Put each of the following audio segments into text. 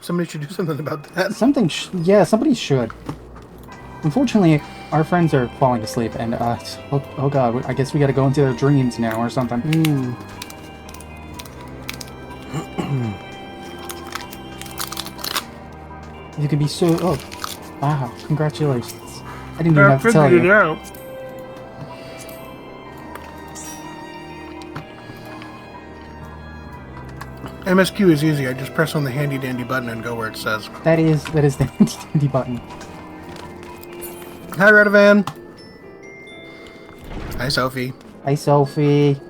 Somebody should do something about that. Yeah, somebody should. Unfortunately, our friends are falling asleep, and oh god, I guess we gotta go into their dreams now or something. You could be so... Oh, wow, congratulations. I didn't even have to tell you. Out. MSQ is easy. I just press on the handy dandy button and go where it says. That is the handy button. Hi, Redovan. Hi, Sophie. Hi, Sophie.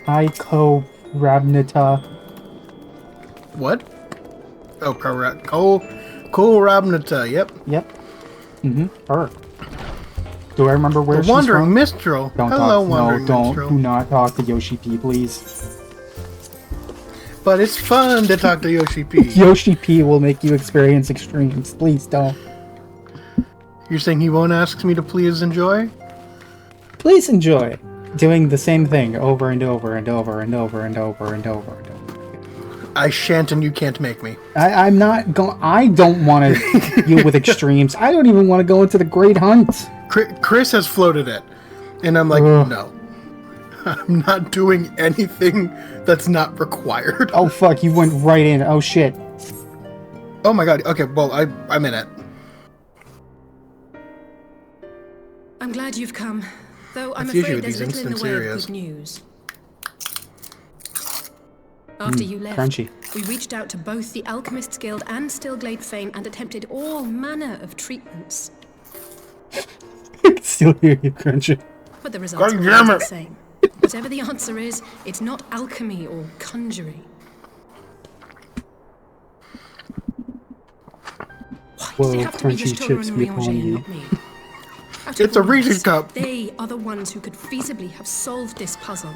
Hi, Rabnita. What? Oh, Cole Rabnita. Yep. Yep. Her. Do I remember where The she's Wandering from? Minstrel. Don't Hello, talk. Wandering Minstrel. Do not talk to Yoshi P, please. But it's fun to talk to Yoshi P. Yoshi P will make you experience extremes. Please don't. You're saying he won't ask me to please enjoy? Please enjoy doing the same thing over and over and over and over and over and over and over. I shan't, and you can't make me. I'm not going. I don't want to deal with extremes. I don't even want to go into the Great Hunt. Chris has floated it, and I'm like, no. I'm not doing anything that's not required. Oh fuck! You went right in. Oh shit. Oh my god. Okay, well, I'm in it. I'm glad you've come, though I'm That's usually afraid with there's these little in the instance way areas. of good news. After you left, Crunchy. we reached out to both the Alchemist's Guild and Stillglade Fane and attempted all manner of treatments. I can still hear you crunching. But the results are always the same. Whatever the answer is, it's not alchemy or conjuring. Why Whoa, does it have to be crunchy Yashtora chips and be Riange upon and you. not me? Out It's of a all Reese's us, cup. They are the ones who could feasibly have solved this puzzle.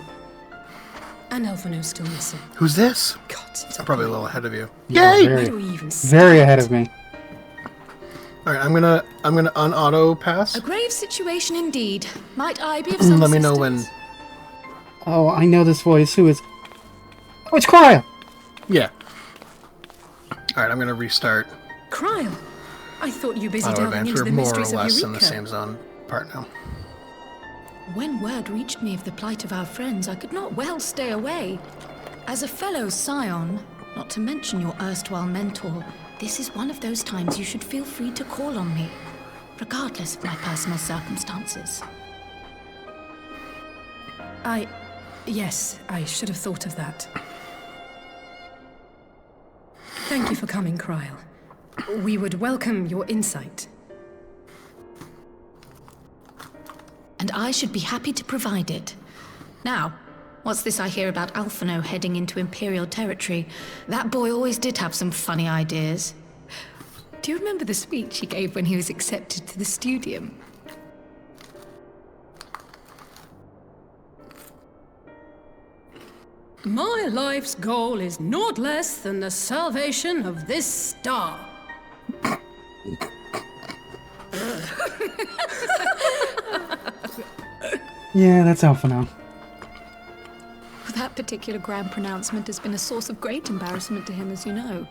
And Elfino's still missing. Who's this? God, it's I'm probably a little ahead of you. Yeah, Yay! Where do we even start? Very ahead of me. All right, I'm gonna unauto pass. A grave situation indeed. Might I be of some Let me know when. assistance? Oh, I know this voice. Who is? Oh, it's Cryo. Yeah. All right, I'm gonna restart. Cryle, I thought you busy Auto delving advance. into We're the more or mysteries of less Eureka. in the same zone part now. When word reached me of the plight of our friends, I could not well stay away. As a fellow scion, not to mention your erstwhile mentor, this is one of those times you should feel free to call on me, regardless of my personal circumstances. Yes, I should have thought of that. Thank you for coming, Cryle. We would welcome your insight. And I should be happy to provide it. Now, what's this I hear about Alphino heading into Imperial territory? That boy always did have some funny ideas. Do you remember the speech he gave when he was accepted to the Studium? My life's goal is naught less than the salvation of this star. Yeah, that's Alpha now. That particular grand pronouncement has been a source of great embarrassment to him, as you know.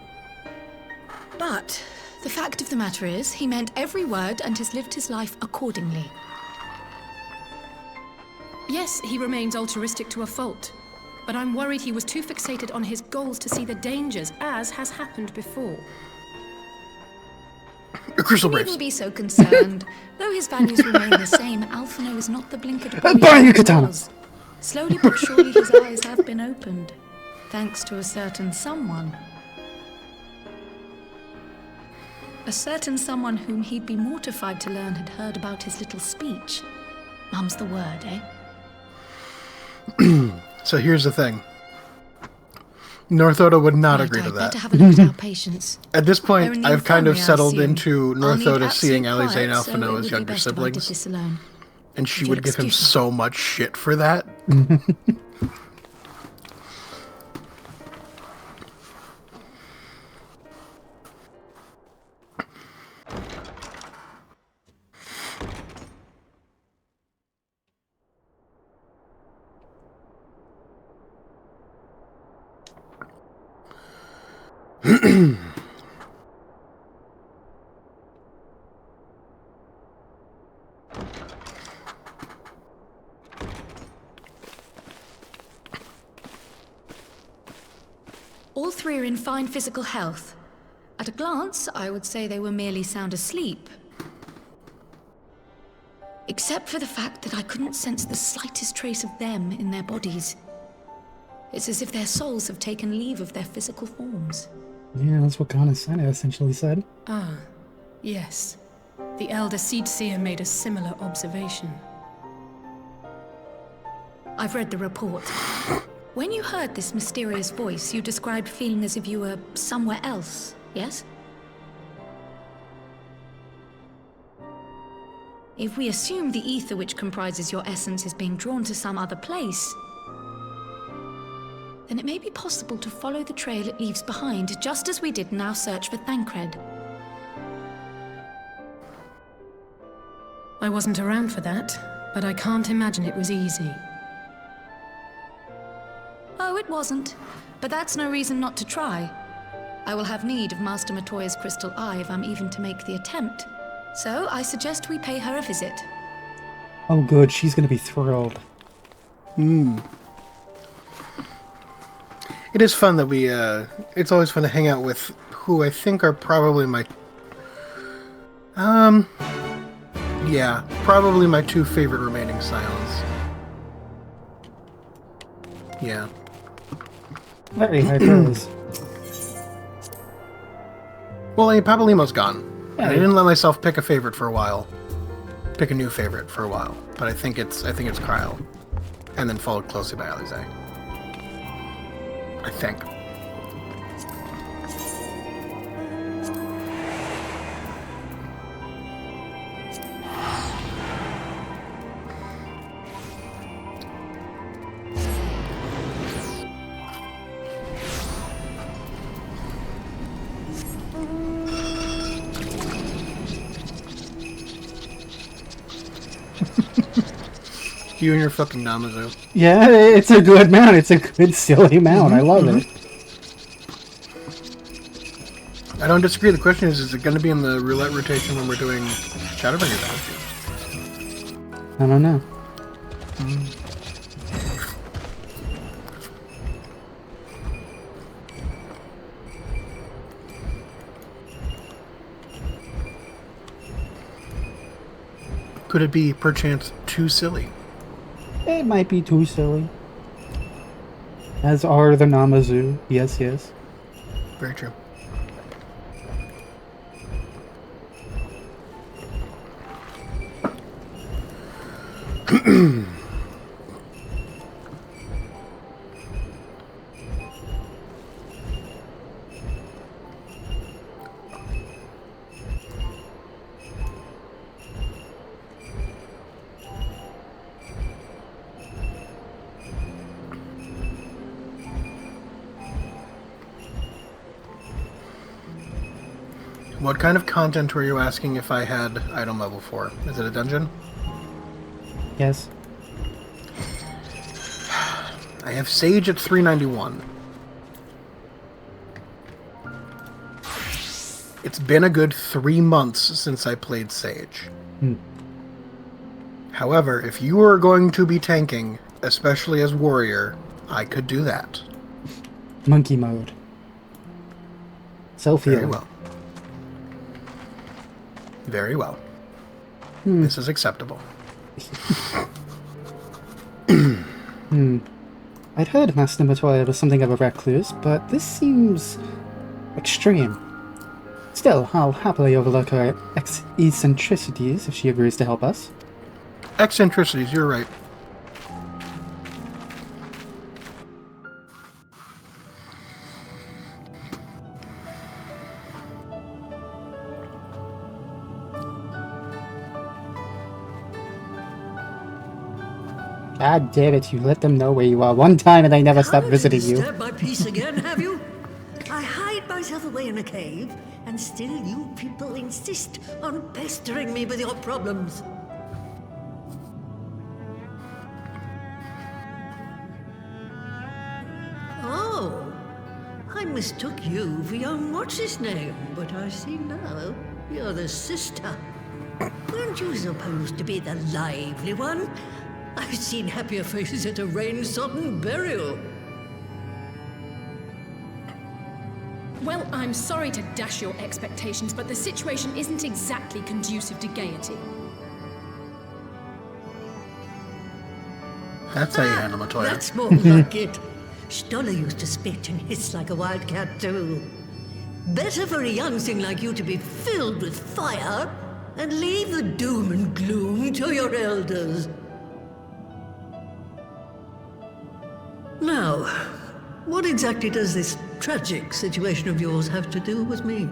But the fact of the matter is, he meant every word and has lived his life accordingly. Yes, he remains altruistic to a fault, but I'm worried he was too fixated on his goals to see the dangers, as has happened before. Crystal You Braves. needn't be so concerned. Though his values remain the same, Alphino is not the blinkered boy Buy he your katana. was. Slowly but surely his eyes have been opened, thanks to a certain someone. A certain someone whom he'd be mortified to learn had heard about his little speech. Mum's the word, eh? So here's the thing. North Oda would not Right, agree to I'd that. better have a look at our patients. At this They're point, in the I've kind of infirmary, I settled assume. into I'll North need Oda absolute seeing Alize and quiet, so Alphino it as would be younger best if I did siblings, this alone. and she If would you'll give him excuse me. so much shit for that. All three are in fine physical health. At a glance, I would say they were merely sound asleep. Except for the fact that I couldn't sense the slightest trace of them in their bodies. It's as if their souls have taken leave of their physical forms. Yeah, that's what Ghana Senna essentially said. Ah, yes. The Elder Seedseer made a similar observation. I've read the report. When you heard this mysterious voice, you described feeling as if you were somewhere else, yes? If we assume the ether which comprises your essence is being drawn to some other place, then it may be possible to follow the trail it leaves behind, just as we did in our search for Thancred. I wasn't around for that, but I can't imagine it was easy. Oh, it wasn't. But that's no reason not to try. I will have need of Master Matoya's crystal eye if I'm even to make the attempt. So, I suggest we pay her a visit. Oh good, she's gonna be thrilled. It is fun that we, it's always fun to hang out with who I think are probably my, yeah, probably my two favorite remaining Scions. Yeah. Very high praise. Well, Papalimo's gone. Yeah, I didn't let myself pick a favorite for a while. Pick a new favorite for a while. But I think it's Kryle. And then followed closely by Alize. I think. You and your fucking Namazu. Yeah, it's a good mount. It's a good silly mount. I love it. I don't disagree. The question is it going to be in the roulette rotation when we're doing Shadowbringers? I don't know. Could it be, perchance, too silly? It might be too silly. As are the Namazu. Yes, yes. Very true. What kind of content were you asking if I had item level 4? Is it a dungeon? Yes. I have Sage at 391. It's been a good 3 months since I played Sage. However, if you are going to be tanking, especially as warrior, I could do that. Monkey mode. Self-heal. Very well. Very well. This is acceptable. I'd heard Master Matoya was something of a recluse, but this seems extreme. Still, I'll happily overlook her eccentricities if she agrees to help us. Eccentricities, you're right. God damn it, you let them know where you are one time and they never stop visiting you. Disturb my peace again, have you? I hide myself away in a cave, and still you people insist on pestering me with your problems. Oh, I mistook you for young what's-his-name, but I see now you're the sister. Weren't you supposed to be the lively one? I've seen happier faces at a rain-sodden burial. Well, I'm sorry to dash your expectations, but the situation isn't exactly conducive to gaiety. That's how you handle Matoya. That's more like it. Stoller used to spit and hiss like a wildcat too. Better for a young thing like you to be filled with fire and leave the doom and gloom to your elders. Now, what exactly does this tragic situation of yours have to do with me?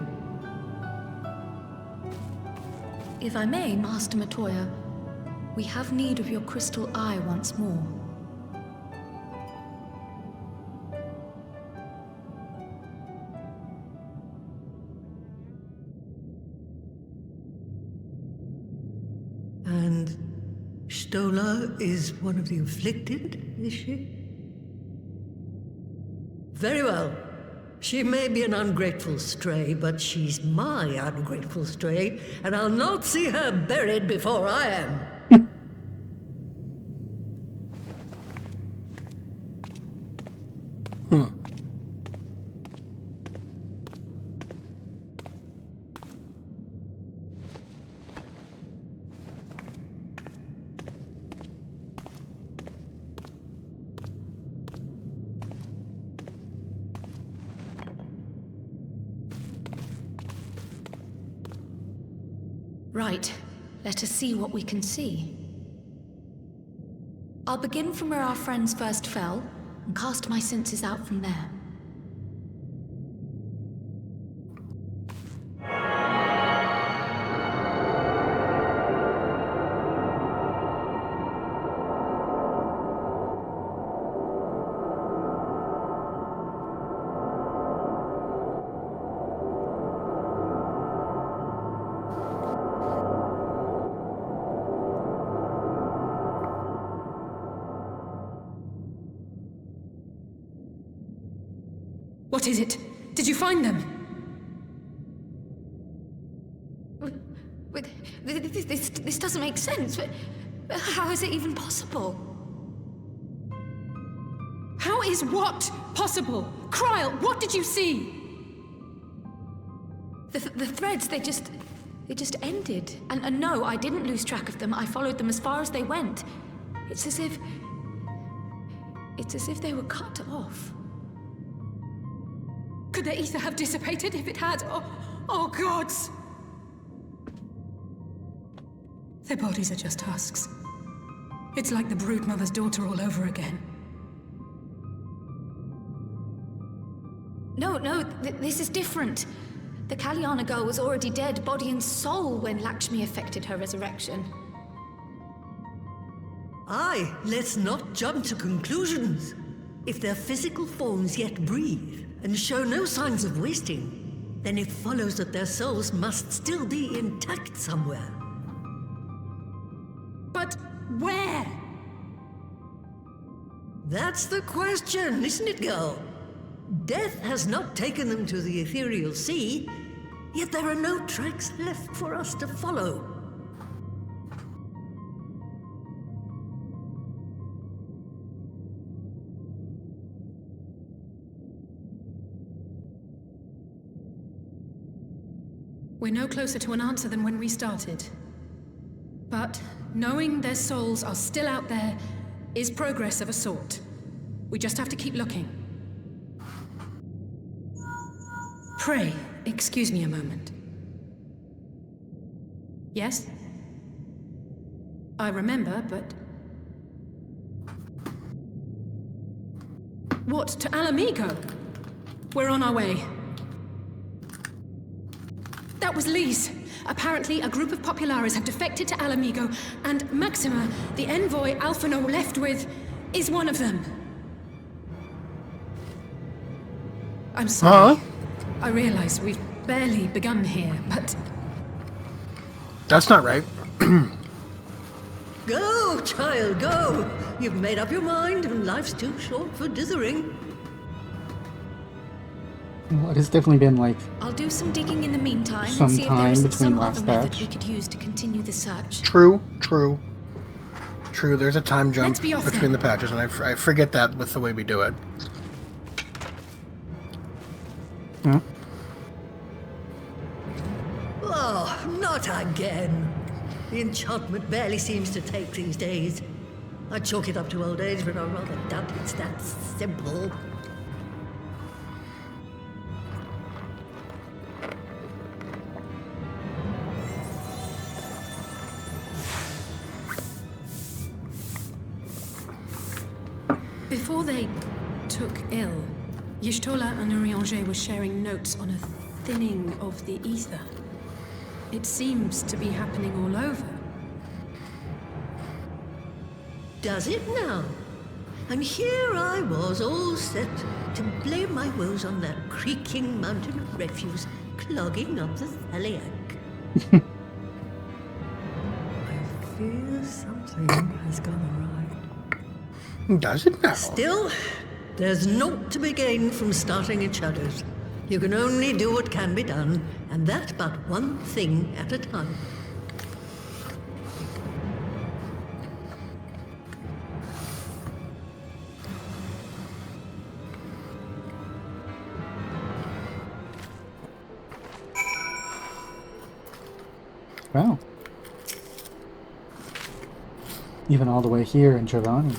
If I may, Master Matoya, we have need of your crystal eye once more. And Stoller is one of the afflicted, is she? Very well. She may be an ungrateful stray, but she's my ungrateful stray, and I'll not see her buried before I am. Right. Let us see what we can see. I'll begin from where our friends first fell, and cast my senses out from there. What is it? Did you find them? This doesn't make sense. How is it even possible? How is what possible? Kryl, what did you see? The threads, they just ended. And no, I didn't lose track of them. I followed them as far as they went. It's as if they were cut off. Could the ether have dissipated if it had? Oh gods! Their bodies are just husks. It's like the broodmother's daughter all over again. No, this is different. The Kalyana girl was already dead, body and soul, when Lakshmi effected her resurrection. Aye, let's not jump to conclusions. If their physical forms yet breathe, and show no signs of wasting, then it follows that their souls must still be intact somewhere. But where? That's the question, isn't it, girl? Death has not taken them to the ethereal sea, yet there are no tracks left for us to follow. We're no closer to an answer than when we started. But knowing their souls are still out there is progress of a sort. We just have to keep looking. Pray, excuse me a moment. Yes? I remember, but... What, to Alamigo? We're on our way. That was Lise. Apparently, a group of Populares have defected to Alamigo, and Maxima, the envoy Alphino left with, is one of them. I'm sorry. I realize we've barely begun here, but... That's not right. Go, child, go! You've made up your mind, and life's too short for dithering. Well, it has definitely been like I'll do some digging in the meantime some and see if there time is between some last other method batch. we could use to continue the search. True. There's a time jump Let's be off between then. the patches, and I forget that with the way we do it. Huh? not again. The enchantment barely seems to take these days. I chalk it up to old age, but I rather doubt it's that simple. Before they took ill, Y'shtola and Urianger were sharing notes on a thinning of the ether. It seems to be happening all over. Does it now? And here I was, all set to blame my woes on that creaking mountain of refuse clogging up the Thaliac. I fear something has gone awry. Does it now? Still, there's naught to be gained from starting in shadows. You can only do what can be done, and that but one thing at a time. Wow. Even all the way here in Giovanni.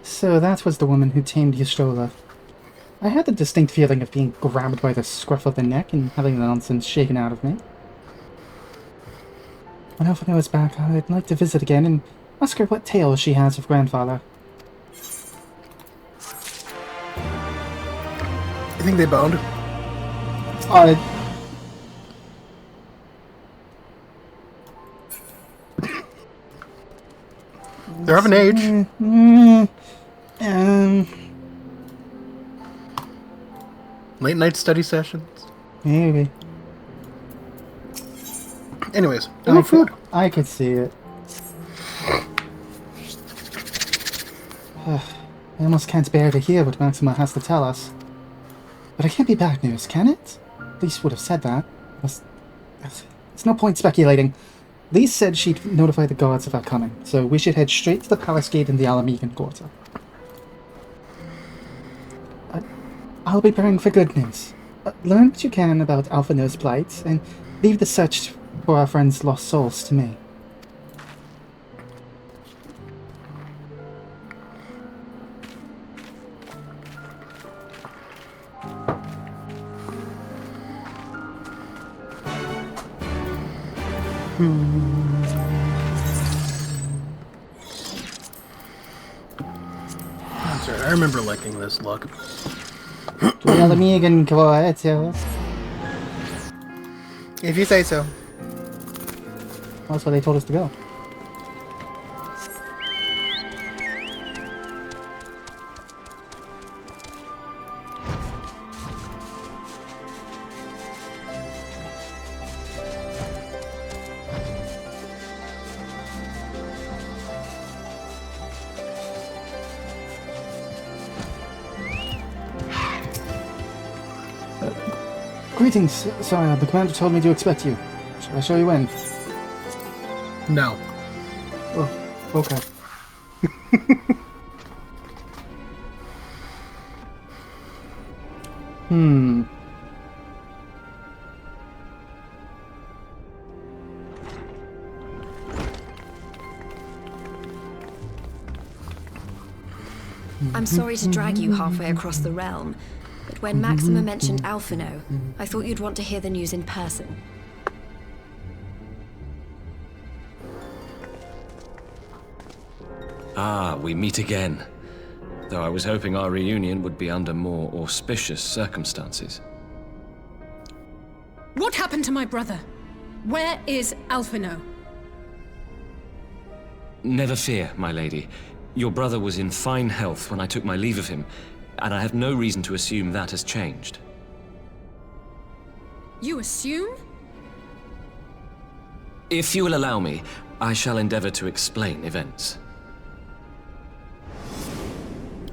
So that was the woman who tamed Y'shtola. I had the distinct feeling of being grabbed by the scruff of the neck and having the nonsense shaken out of me. When Alphino is back, I'd like to visit again and ask her what tales she has of grandfather. You think they boned? They're of an age. Late night study sessions. Maybe. Anyways, no food. I could see it. I almost can't bear to hear what Maxima has to tell us. But it can't be bad news, can it? Lise would have said that. There's no point speculating. Lise said she'd notify the guards of our coming, so we should head straight to the palace gate in the Alamegan Quarter. I'll be praying for good news. Learn what you can about Alphino's plight, and leave the search for our friend's lost souls to me. That's right. I remember liking this look. To the Alamegan Quarter. If you say so. That's where they told us to go. Greetings, sire. The commander told me to expect you. Shall I show you in? No. Oh, okay. I'm sorry to drag you halfway across the realm, but when Maxima mentioned Alphino, I thought you'd want to hear the news in person. Ah, we meet again. Though I was hoping our reunion would be under more auspicious circumstances. What happened to my brother? Where is Alphino? Never fear, my lady. Your brother was in fine health when I took my leave of him, and I have no reason to assume that has changed. You assume? If you will allow me, I shall endeavor to explain events.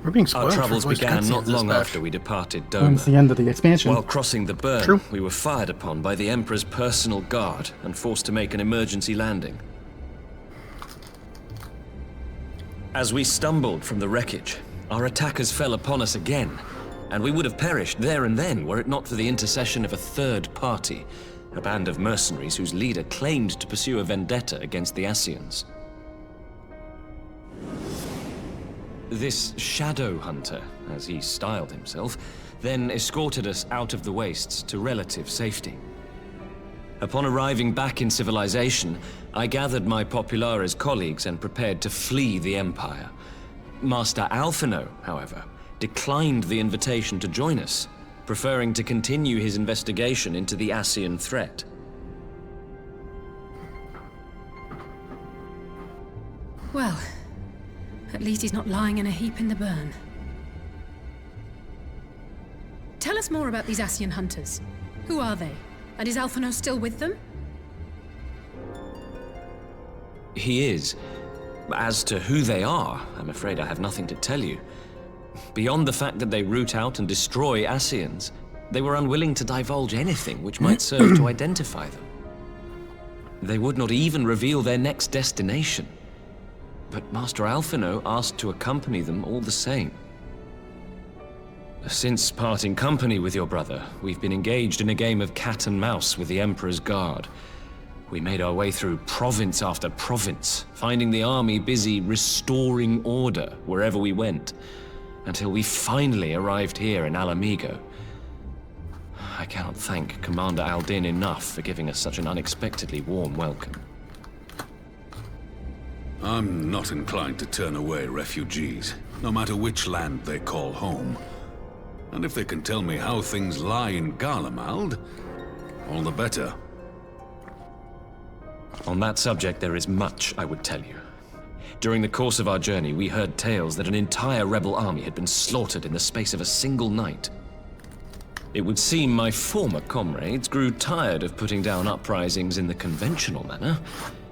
We're being Our spoiled troubles for voice began cutscenes not this long batch. after we departed When's the Doma. end of the expansion? While crossing the burn, True. we were fired upon by the Emperor's personal guard and forced to make an emergency landing. As we stumbled from the wreckage, our attackers fell upon us again. and we would have perished there and then were it not for the intercession of a third party, a band of mercenaries whose leader claimed to pursue a vendetta against the Ascians. This shadow hunter, as he styled himself, then escorted us out of the wastes to relative safety. Upon arriving back in civilization, I gathered my Populares colleagues and prepared to flee the Empire. Master Alphino, however, declined the invitation to join us, preferring to continue his investigation into the Ascian threat. Well, at least he's not lying in a heap in the burn. Tell us more about these Ascian hunters. Who are they? And is Alphino still with them? He is. As to who they are, I'm afraid I have nothing to tell you. Beyond the fact that they root out and destroy Ascians, they were unwilling to divulge anything which might serve to identify them. They would not even reveal their next destination. But Master Alphino asked to accompany them all the same. Since parting company with your brother, we've been engaged in a game of cat and mouse with the Emperor's Guard. We made our way through province after province, finding the army busy restoring order wherever we went, until we finally arrived here in Alamigo. I cannot thank Commander Aldin enough for giving us such an unexpectedly warm welcome. I'm not inclined to turn away refugees, no matter which land they call home. And if they can tell me how things lie in Garlemald, all the better. On that subject, there is much I would tell you. During the course of our journey, we heard tales that an entire rebel army had been slaughtered in the space of a single night. It would seem my former comrades grew tired of putting down uprisings in the conventional manner,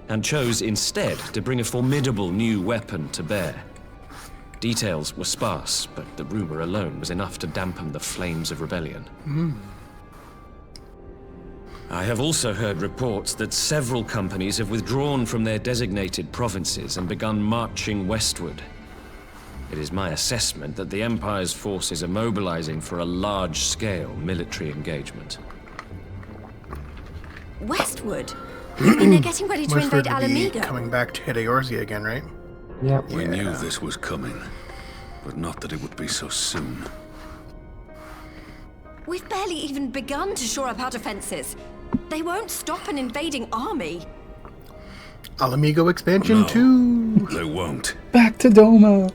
and chose instead to bring a formidable new weapon to bear. Details were sparse, but the rumor alone was enough to dampen the flames of rebellion. I have also heard reports that several companies have withdrawn from their designated provinces and begun marching westward. It is my assessment that the Empire's forces are mobilizing for a large-scale military engagement. Westward? You mean they're getting ready to Westford invade would be Alamigo? coming back to Hideyorzy again, right? Yep. We knew this was coming, but not that it would be so soon. We've barely even begun to shore up our defenses. They won't stop an invading army. Alamigo expansion No. 2. They won't. Back to Doma.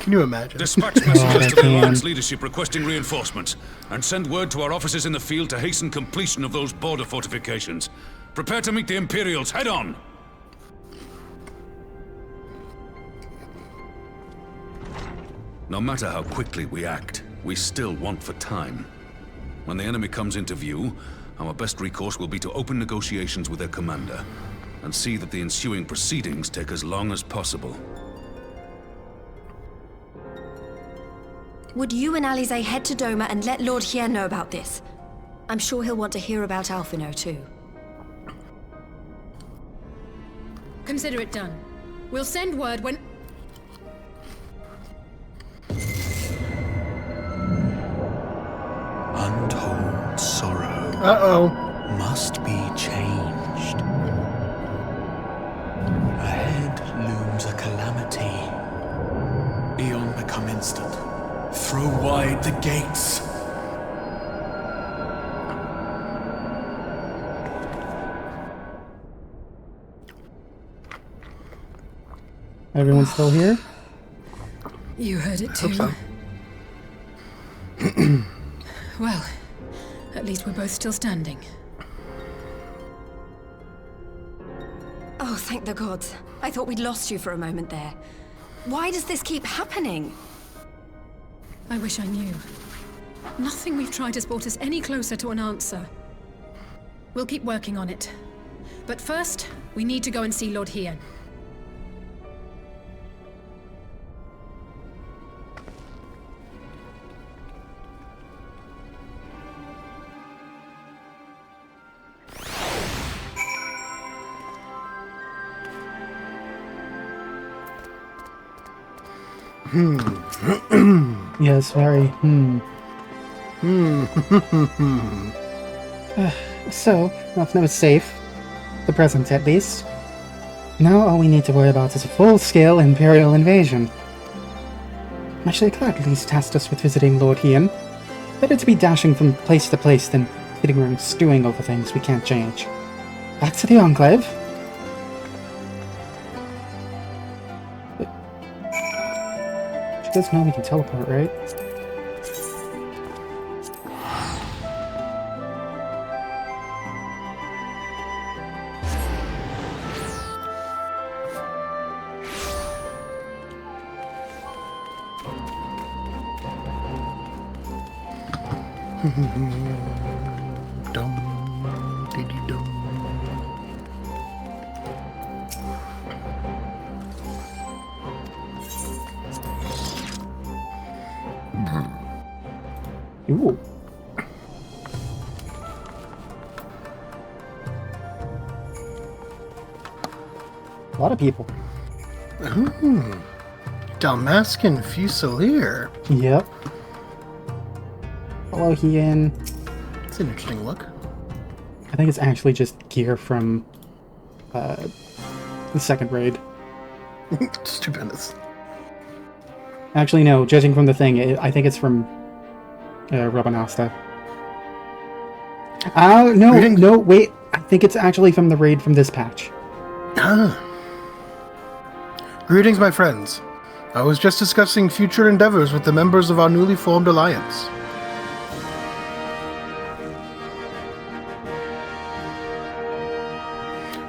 Can you imagine? Dispatch messages to the can. Alliance leadership requesting reinforcements, and send word to our officers in the field to hasten completion of those border fortifications. Prepare to meet the Imperials head on! No matter how quickly we act, we still want for time. When the enemy comes into view, our best recourse will be to open negotiations with their commander, and see that the ensuing proceedings take as long as possible. Would you and Alize head to Doma and let Lord Hien know about this? I'm sure he'll want to hear about Alphino too. Consider it done. We'll send word when... Untold sorrow Uh-oh. must be changed. Ahead looms a calamity. Eon become instant. Throw wide the gates. Everyone's still here? You heard it too. Hope Well, at least we're both still standing. Oh, thank the gods. I thought we'd lost you for a moment there. Why does this keep happening? I wish I knew. Nothing we've tried has brought us any closer to an answer. We'll keep working on it. But first, we need to go and see Lord Hien. Yes, very. So, Alphinaud is safe. The present, at least. Now all we need to worry about is a full-scale Imperial invasion. I'm actually glad Lise tasked us with visiting Lord Hien. Better to be dashing from place to place than sitting around stewing over things we can't change. Back to the Enclave. She does know we can teleport, right? Dum, diddy dum. Ooh. A lot of people. Dalmascan Fusilier. Yep. Hello, Hien. It's an interesting look. I think it's actually just gear from the second raid. Stupendous. Actually, no. Judging from the thing, I think it's from Rabanasta. No, wait. I think it's actually from the raid from this patch. Greetings, my friends. I was just discussing future endeavors with the members of our newly formed alliance.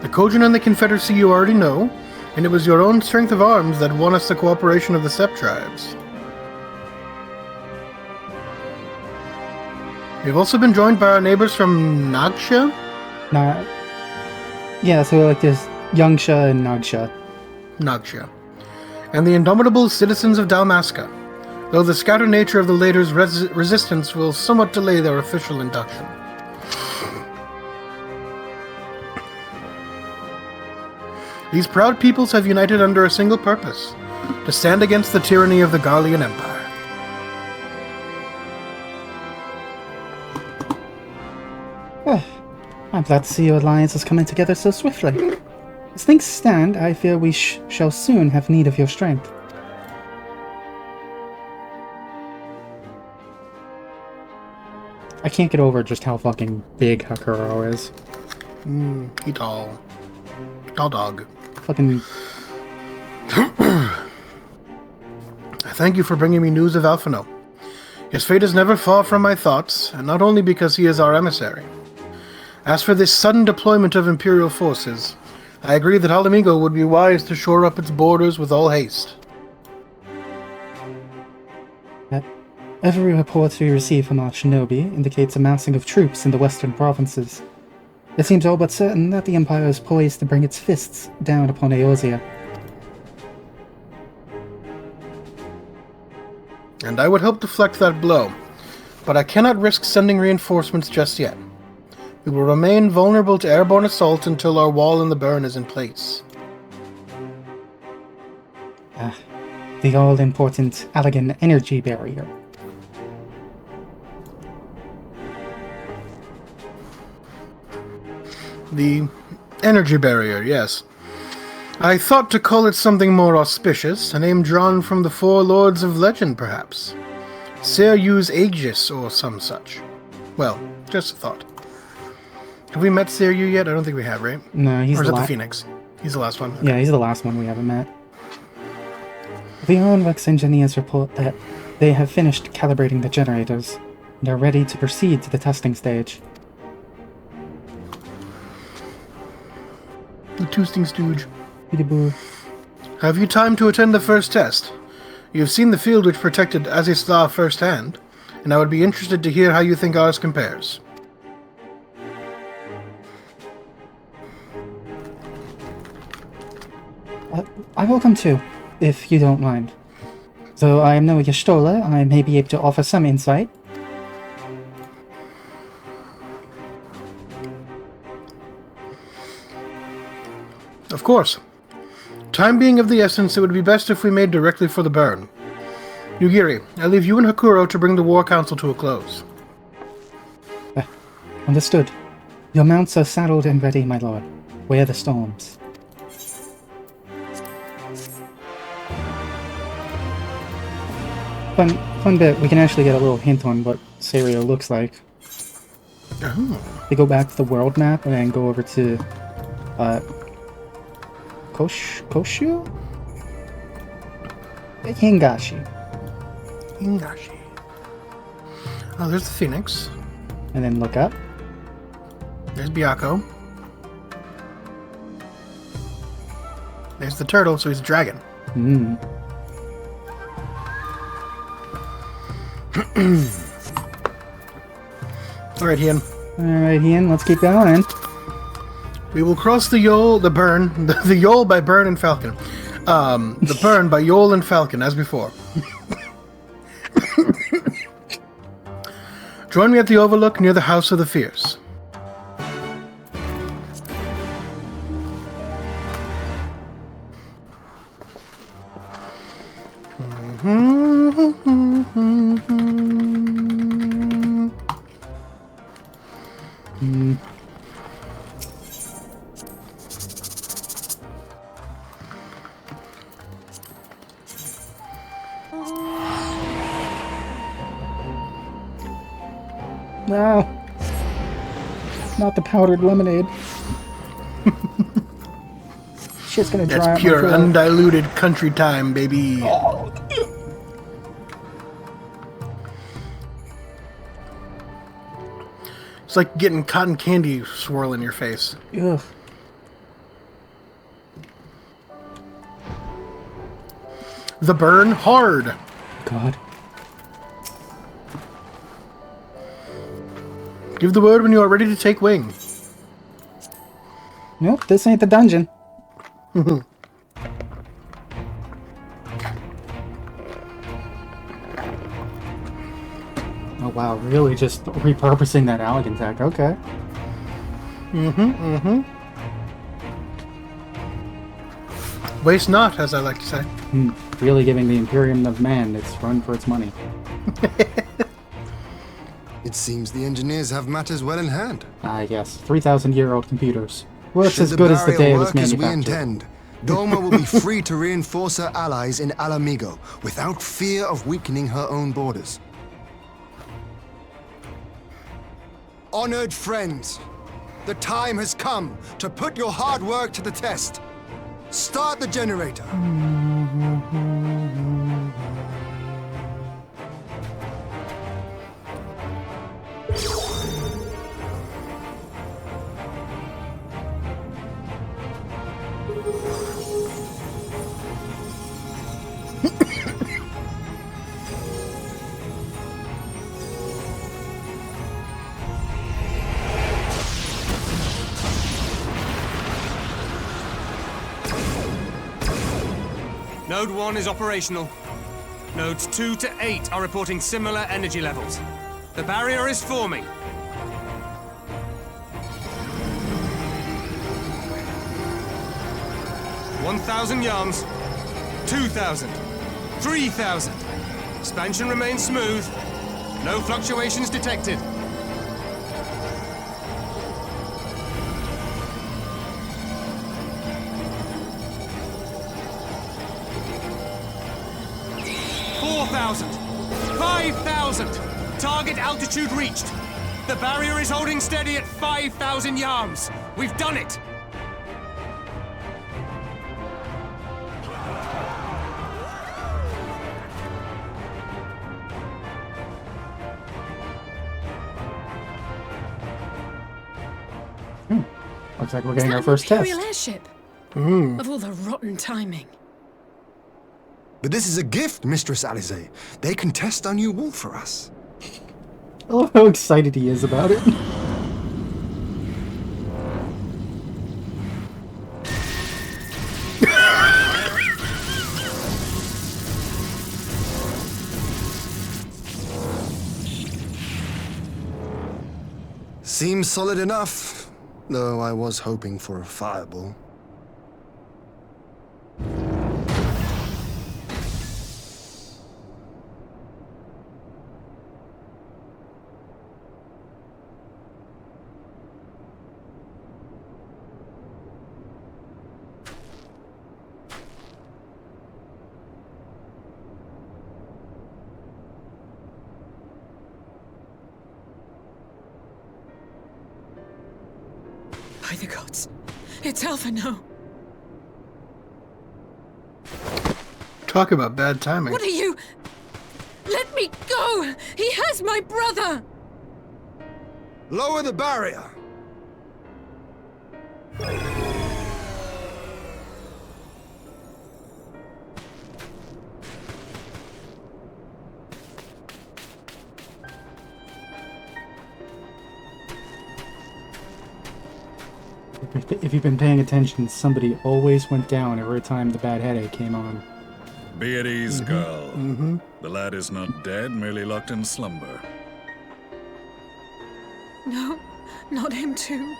The Kojin and the Confederacy you already know, and it was your own strength of arms that won us the cooperation of the Sept tribes. We've also been joined by our neighbors from Nagsha. Yeah, so like there's Yangsha and Nagsha. Nagsha. And the indomitable citizens of Dalmasca, though the scattered nature of the latter's resistance will somewhat delay their official induction. These proud peoples have united under a single purpose, to stand against the tyranny of the Garlean Empire. I'm glad to see your alliance is coming together so swiftly. As things stand, I fear we shall soon have need of your strength. I can't get over just how fucking big Hakuro is. He tall. Tall dog. Fucking... I thank you for bringing me news of Alphinaud. His fate is never far from my thoughts, and not only because he is our emissary. As for this sudden deployment of Imperial forces, I agree that Alamigo would be wise to shore up its borders with all haste. Every report we receive from our shinobi indicates a massing of troops in the western provinces. It seems all but certain that the Empire is poised to bring its fists down upon Eorzea. And I would help deflect that blow, but I cannot risk sending reinforcements just yet. We will remain vulnerable to airborne assault until our wall in the burn is in place. The all-important Allegan energy barrier. The energy barrier, yes. I thought to call it something more auspicious, a name drawn from the four lords of legend, perhaps. Seryu's Aegis, or some such. Well, just a thought. Have we met Seryu yet? I don't think we have, right? No, he's or is it the Phoenix? He's the last one? Okay. Yeah, he's the last one we haven't met. The Ironworks engineers report that they have finished calibrating the generators and are ready to proceed to the testing stage. The Toosting Stooge. Peekaboo. Have you time to attend the first test? You've seen the field which protected Azistar firsthand, and I would be interested to hear how you think ours compares. I will come too, if you don't mind. Though I am no Y'shtola, I may be able to offer some insight. Of course. Time being of the essence, it would be best if we made directly for the burn. Yugiri, I leave you and Hakuro to bring the War Council to a close. Understood. Your mounts are saddled and ready, my lord. Wear the storms. Fun bit, we can actually get a little hint on what Saria looks like. Oh. They go back to the world map and then go over to Koshu? Hingashi. Hingashi. Oh, there's the Phoenix. And then look up. There's Byakko. There's the turtle, so he's a dragon. Hmm. Alright, Ian. Alright, Ian, let's keep going. We will cross the Yole, the Burn, the Yole by Burn and Falcon. The Burn by Yole and Falcon, as before. Join me at the Overlook near the House of the Fierce. No. Not the powdered lemonade. Shit's gonna dry That's out pure, my throat. undiluted country time, baby. It's like getting cotton candy swirl in your face. Ugh. The Burn hard. God. Give the word when you are ready to take wing. Nope, this ain't the dungeon. Oh wow, really just repurposing that Allegan tech, okay. Waste not, as I like to say. Really giving the Imperium of Man its run for its money. It seems the engineers have matters well in hand. Ah, yes. 3,000-year-old computers. Works Should as good as the day it was work as we manufactured. intend, Doma will be free to reinforce her allies in Alamigo without fear of weakening her own borders. Honored friends, the time has come to put your hard work to the test. Start the generator. Node 1 is operational. Nodes 2 to 8 are reporting similar energy levels. The barrier is forming. $1,000 yards, 2,000, 3,000. Expansion remains smooth. No fluctuations detected. $4,000, 5,000. Target altitude reached. The barrier is holding steady at 5,000 yards. We've done it. Looks like we're Is getting that our an first test. Imperial airship? Of all the rotten timing. But this is a gift, Mistress Alize. They can test our new wall for us. I love how excited he is about it. Seems solid enough, though I was hoping for a fireball. By the gods. It's Alphino. Talk about bad timing. What are you? Let me go! He has my brother! Lower the barrier! If you've been paying attention, somebody always went down every time the bad headache came on. Be at ease, girl. The lad is not dead, merely locked in slumber. No, not him too.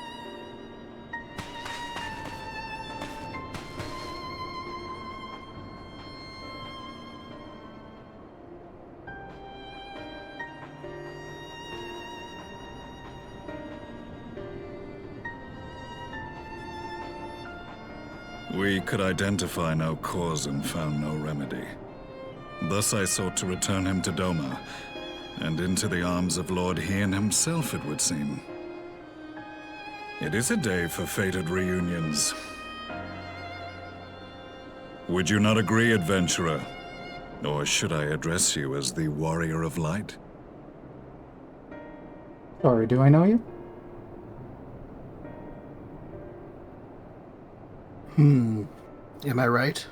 We could identify no cause and found no remedy. Thus I sought to return him to Doma, and into the arms of Lord Hien himself, it would seem. It is a day for fated reunions. Would you not agree, adventurer? Or should I address you as the Warrior of Light? Sorry, do I know you? Am I right?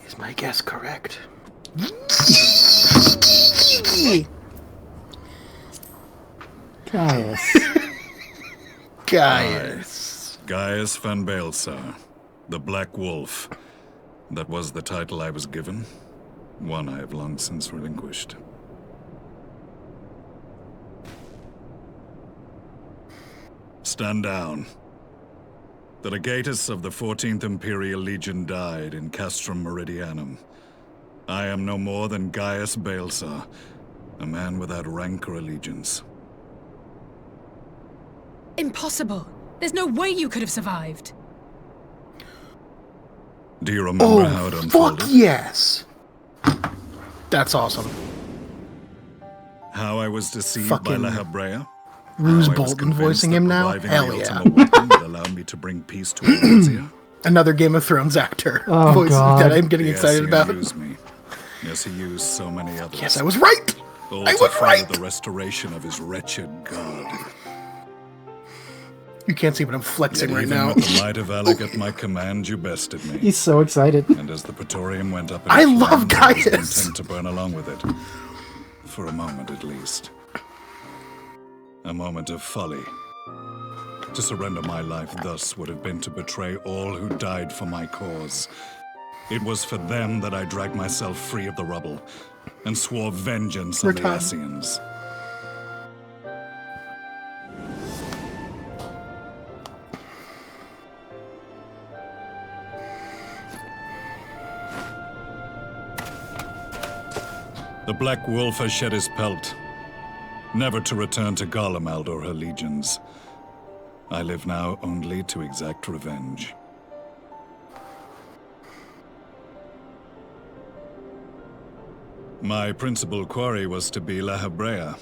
Is my guess correct? Gaius. Gaius. Gaius van Baelsar, the Black Wolf. That was the title I was given. One I have long since relinquished. Stand down. The legatus of the 14th Imperial Legion died in Castrum Meridianum. I am no more than Gaius Baelsar, a man without rank or allegiance. Impossible. There's no way you could have survived. Do you remember how it unfolded? Fuck yes! That's awesome. How I was deceived by Fucking La Habrea? Ruse How I was Bolton convinced voicing that him now? reviving Hell the yeah. ultimate weapon would allow me to bring peace to Valencia? Another Game of Thrones actor Oh, voice God. that I'm getting Yes, excited he about. used me. Yes, he used so many others. Yes, I was right! All I to was further right! the restoration of his wretched god. You can't see, but I'm flexing Yet right even now. with the might of Alec at my command, you bested me. He's so excited. And as the Praetorium went up in I flames, love I was Gaius! content to burn along with it. For a moment, at least. A moment of folly. To surrender my life thus would have been to betray all who died for my cause. It was for them that I dragged myself free of the rubble, and swore vengeance on the Retire. Ascians. The Black Wolf has shed his pelt, never to return to Garlemald or her legions. I live now only to exact revenge. My principal quarry was to be La Habrea,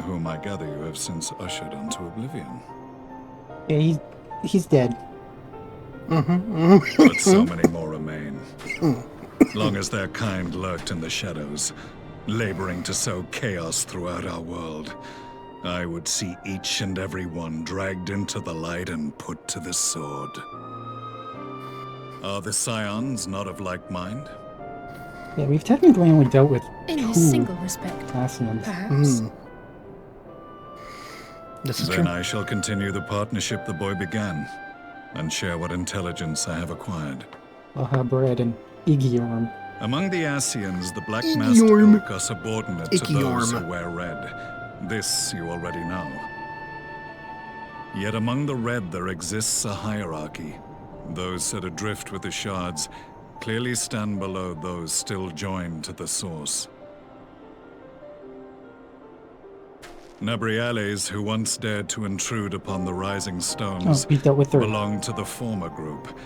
whom I gather you have since ushered onto oblivion. Yeah, he's dead. But so many more remain. Long as their kind lurked in the shadows, laboring to sow chaos throughout our world, I would see each and every one dragged into the light and put to the sword. Are the Scions not of like mind? Yeah, we've technically only dealt with In two a single respect, Ascians. perhaps. This is Then true. I shall continue the partnership the boy began, and share what intelligence I have acquired. Bread and Igiorm. Among the Ascians, the Black Icky Masked Orm. Oak are subordinate Icky to those Orm. who wear red. This you already know. Yet among the Red there exists a hierarchy. Those set adrift with the shards clearly stand below those still joined to the source. Nabriales, who once dared to intrude upon the Rising Stones, we dealt with her. belonged to the former group.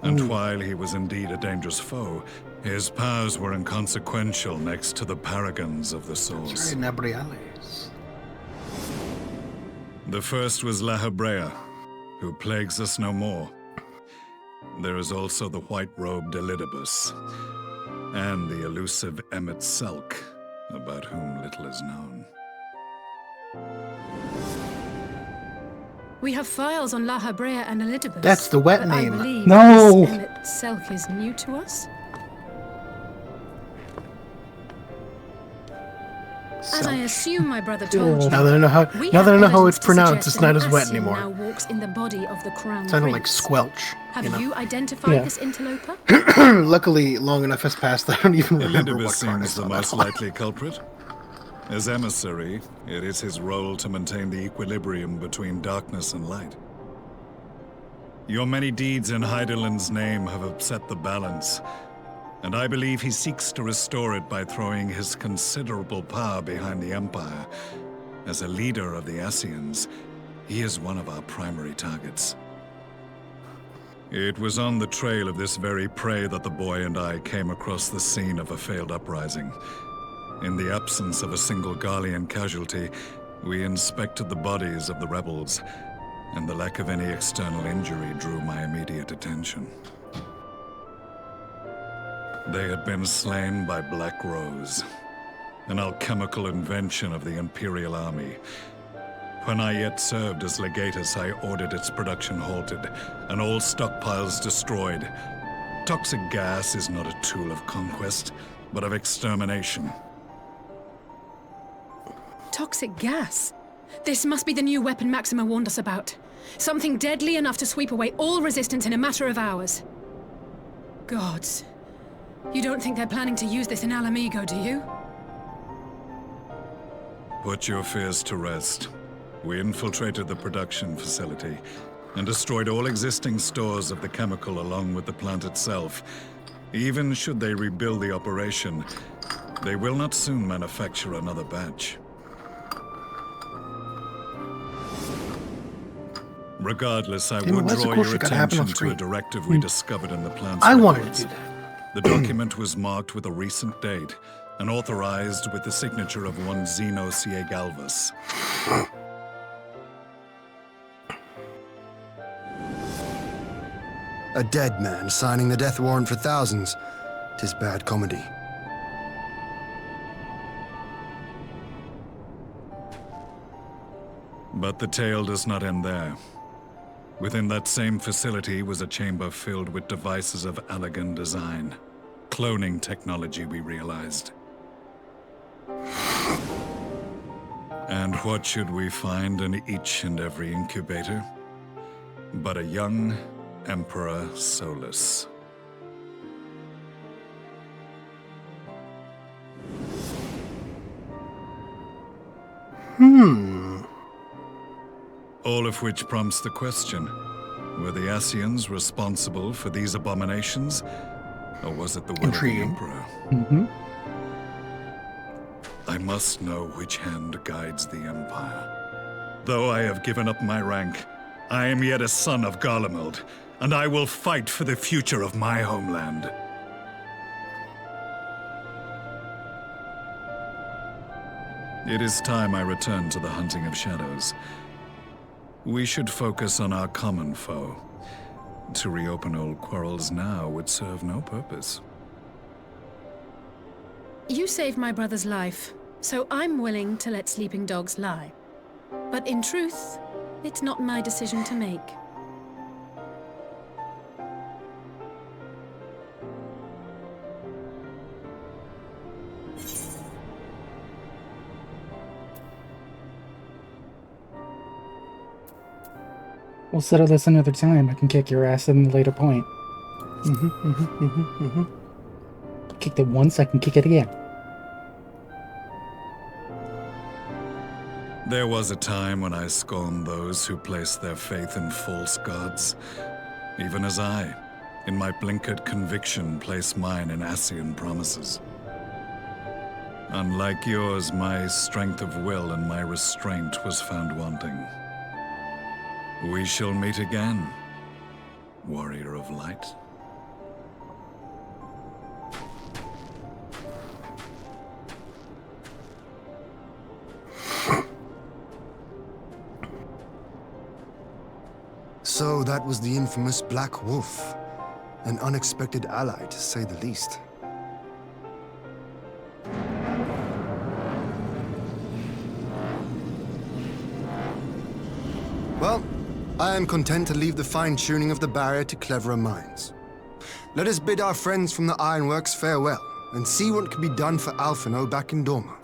And while he was indeed a dangerous foe, his powers were inconsequential next to the paragons of the Source. Sorry, Nabriales. The first was La Hebrea, who plagues us no more. There is also the white-robed Elidibus, and the elusive Emmet Selk, about whom little is known. We have files on La Hebrea and Elidibus. That's the wet but name. I believe No! this Emmet Selk is new to us. As I assume my brother told you, Now that I know how, we now that I have know how evidence it's to pronounced, suggest it's not an as wet Ascian anymore. now walks in the body of the crown Sounded like prince. squelch. Have you know. you identified Yeah. this interloper? Luckily, long enough has passed that I don't even remember Elidibus what card I seems saw the that most on. likely culprit. As emissary, it is his role to maintain the equilibrium between darkness and light. Your many deeds in Hydaelyn's name have upset the balance, and I believe he seeks to restore it by throwing his considerable power behind the Empire. As a leader of the Ascians, he is one of our primary targets. It was on the trail of this very prey that the boy and I came across the scene of a failed uprising. In the absence of a single Garlean casualty, we inspected the bodies of the rebels, and the lack of any external injury drew my immediate attention. They had been slain by Black Rose, an alchemical invention of the Imperial Army. When I yet served as legatus, I ordered its production halted, and all stockpiles destroyed. Toxic gas is not a tool of conquest, but of extermination. Toxic gas? This must be the new weapon Maxima warned us about. Something deadly enough to sweep away all resistance in a matter of hours. Gods. You don't think they're planning to use this in Alamigo, do you? Put your fears to rest. We infiltrated the production facility and destroyed all existing stores of the chemical along with the plant itself. Even should they rebuild the operation, they will not soon manufacture another batch. Regardless, I Damn, would that's draw cool your shit gotta happen attention on to a screen. directive we discovered in the plant's I wanted records. to do that. The document was marked with a recent date and authorized with the signature of one Zeno Galvas. A dead man signing the death warrant for thousands. 'Tis bad comedy. But the tale does not end there. Within that same facility was a chamber filled with devices of Allegan design. Cloning technology, we realized. And what should we find in each and every incubator? But a young Emperor Solus. All of which prompts the question, were the Ascians responsible for these abominations? Or was it the will Intriguing. of the Emperor? Mm-hmm. I must know which hand guides the Empire. Though I have given up my rank, I am yet a son of Garlemald, and I will fight for the future of my homeland. It is time I return to the hunting of shadows. We should focus on our common foe. To reopen old quarrels now would serve no purpose. You saved my brother's life, so I'm willing to let sleeping dogs lie. But in truth, it's not my decision to make. We'll settle this another time. I can kick your ass at a later point. Kicked it once, I can kick it again. There was a time when I scorned those who placed their faith in false gods, even as I, in my blinkered conviction, place mine in Ascian promises. Unlike yours, my strength of will and my restraint was found wanting. We shall meet again, warrior of light. So that was the infamous Black Wolf. An unexpected ally, to say the least. Well, I am content to leave the fine-tuning of the barrier to cleverer minds. Let us bid our friends from the Ironworks farewell, and see what can be done for Alphino back in Dorma.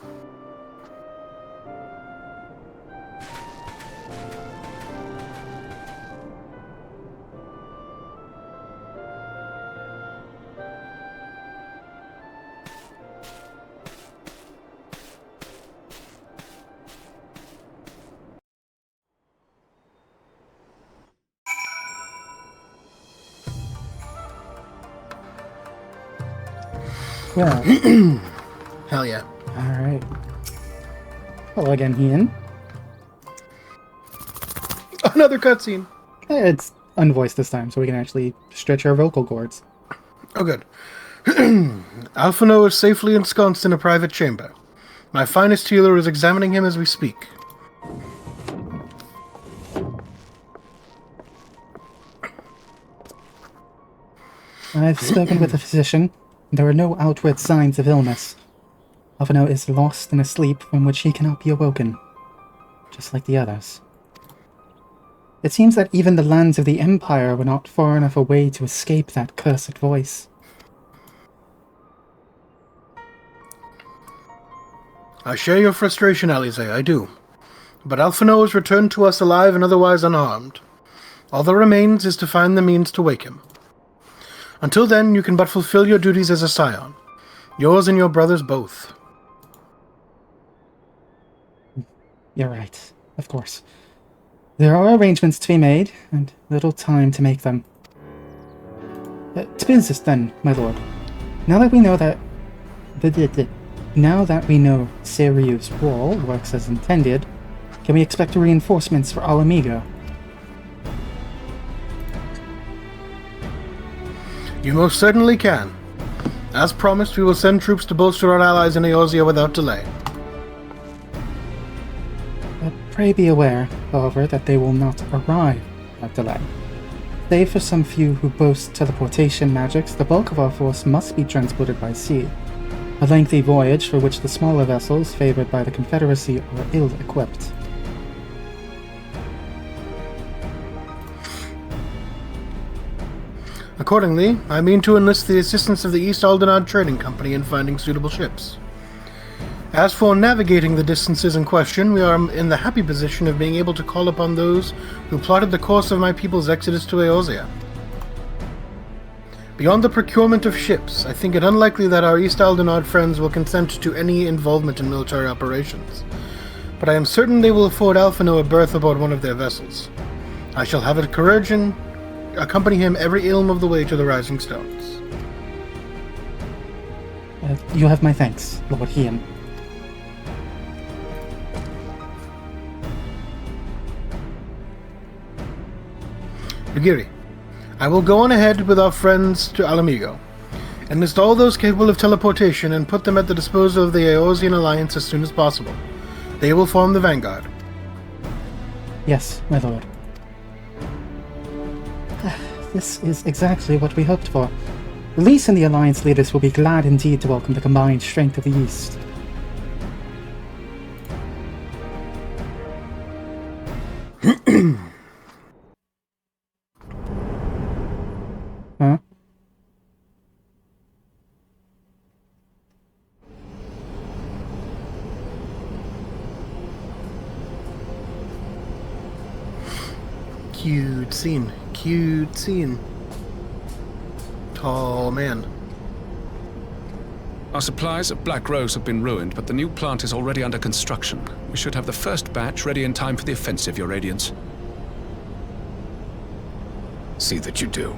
Well, Hell yeah. alright. Hello again, Ian. Another cutscene. It's unvoiced this time, so we can actually stretch our vocal cords. Oh, good. Alphino is safely ensconced in a private chamber. My finest healer is examining him as we speak. I've spoken with the physician. There are no outward signs of illness. Alphino is lost in a sleep from which he cannot be awoken, just like the others. It seems that even the lands of the Empire were not far enough away to escape that cursed voice. I share your frustration, Alize, I do. But Alphino is returned to us alive and otherwise unharmed. All that remains is to find the means to wake him. Until then, you can but fulfill your duties as a scion. Yours and your brother's both. You're right, of course. There are arrangements to be made, and little time to make them. To business then, my lord. Now that we know that... Now that we know Seriu's wall works as intended, can we expect reinforcements for Alamigo? You most certainly can. As promised, we will send troops to bolster our allies in Eorzea without delay. Pray be aware, however, that they will not arrive without delay. Save for some few who boast teleportation magics, the bulk of our force must be transported by sea. A lengthy voyage for which the smaller vessels favored by the Confederacy are ill-equipped. Accordingly, I mean to enlist the assistance of the East Aldenad Trading Company in finding suitable ships. As for navigating the distances in question, we are in the happy position of being able to call upon those who plotted the course of my people's exodus to Eorzea. Beyond the procurement of ships, I think it unlikely that our East Aldenad friends will consent to any involvement in military operations, but I am certain they will afford Alphino a berth aboard one of their vessels. I shall have courage and accompany him every ilm of the way to the Rising Stones. You have my thanks, Lord Ian. Nagiri, I will go on ahead with our friends to Alamigo, enlist all those capable of teleportation and put them at the disposal of the Eorzean Alliance as soon as possible. They will form the vanguard. Yes, my lord. This is exactly what we hoped for. Release and the Alliance leaders will be glad indeed to welcome the combined strength of the East. Huh? Cute scene. Cute scene. Tall man. Our supplies at Black Rose have been ruined, but the new plant is already under construction. We should have the first batch ready in time for the offensive, Your Radiance. See that you do.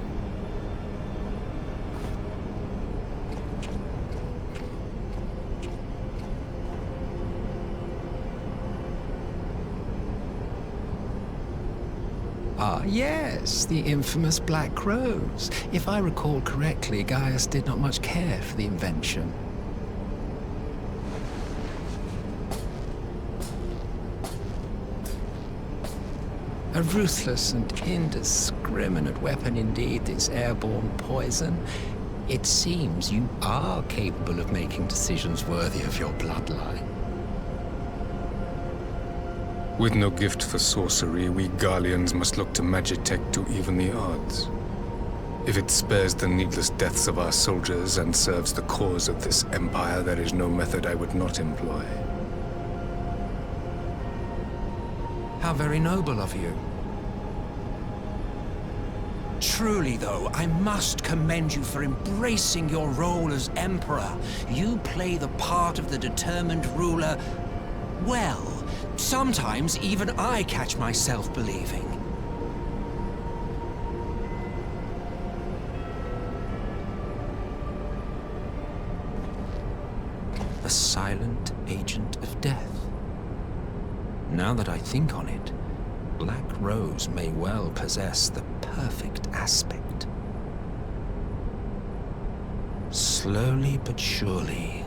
Ah, yes, the infamous Black Rose. If I recall correctly, Gaius did not much care for the invention. A ruthless and indiscriminate weapon indeed, this airborne poison. It seems you are capable of making decisions worthy of your bloodline. With no gift for sorcery, we Garleans must look to Magitech to even the odds. If it spares the needless deaths of our soldiers and serves the cause of this empire, there is no method I would not employ. How very noble of you. Truly, though, I must commend you for embracing your role as Emperor. You play the part of the determined ruler well. Sometimes even I catch myself believing. A silent agent of death. Now that I think on it, Black Rose may well possess the perfect aspect. Slowly but surely,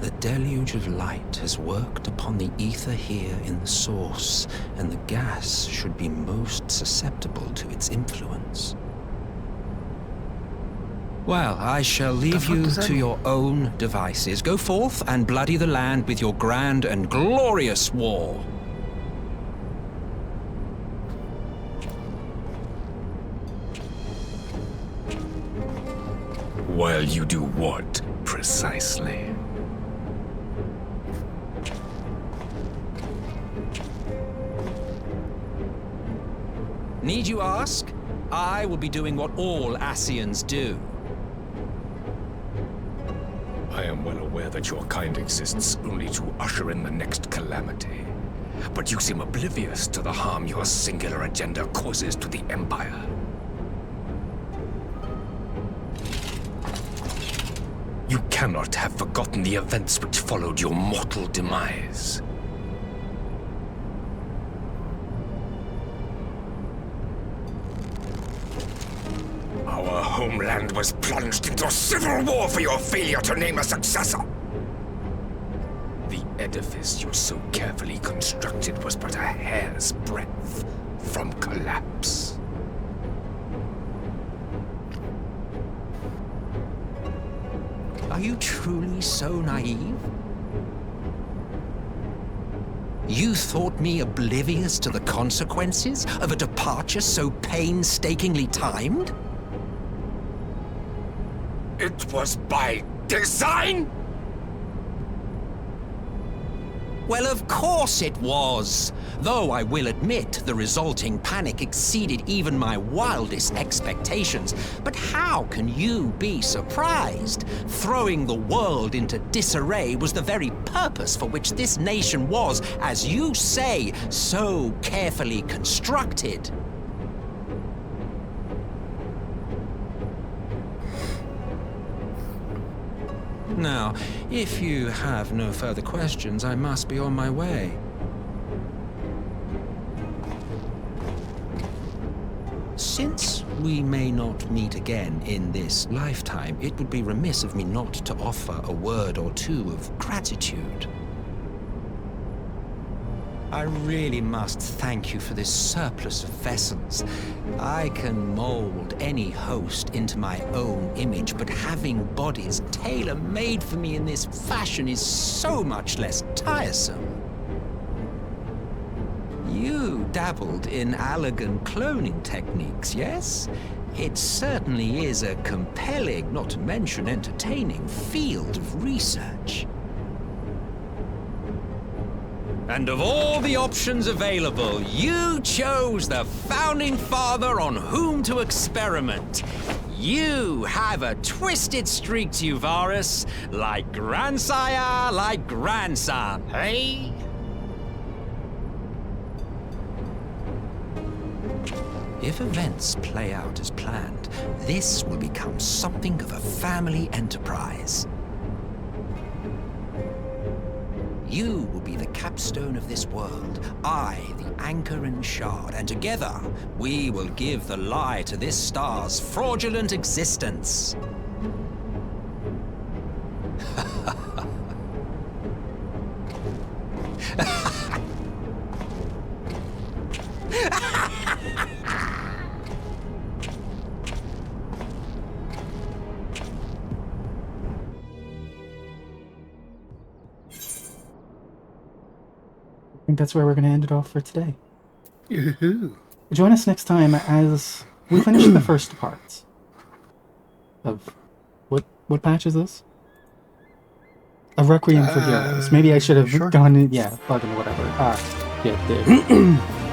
the deluge of light has worked upon the ether here in the source, and the gas should be most susceptible to its influence. Well, I shall leave you to your own devices. Go forth and bloody the land with your grand and glorious war. While you do what, precisely? Need you ask? I will be doing what all Ascians do. I am well aware that your kind exists only to usher in the next calamity. But you seem oblivious to the harm your singular agenda causes to the Empire. You cannot have forgotten the events which followed your mortal demise. Our homeland was plunged into civil war for your failure to name a successor. The edifice you so carefully constructed was but a hair's breadth from collapse. Are you truly so naive? You thought me oblivious to the consequences of a departure so painstakingly timed? It was by design? Well, of course it was. Though I will admit the resulting panic exceeded even my wildest expectations. But how can you be surprised? Throwing the world into disarray was the very purpose for which this nation was, as you say, so carefully constructed. Now, if you have no further questions, I must be on my way. Since we may not meet again in this lifetime, it would be remiss of me not to offer a word or two of gratitude. I really must thank you for this surplus of vessels. I can mold any host into my own image, but having bodies tailor-made for me in this fashion is so much less tiresome. You dabbled in Allagan cloning techniques, yes? It certainly is a compelling, not to mention entertaining, field of research. And of all the options available, you chose the Founding Father on whom to experiment. You have a twisted streak to you, Varus, like grandsire, like grandson, hey? If events play out as planned, this will become something of a family enterprise. You will be the capstone of this world, I the anchor and shard, and together we will give the lie to this star's fraudulent existence. I think that's where we're going to end it off for today. Yoo-hoo. Join us next time as we finish the first part of... What patch is this? A Requiem for Heroes. Maybe I should have gone... Yeah, fucking whatever. Yeah, dude.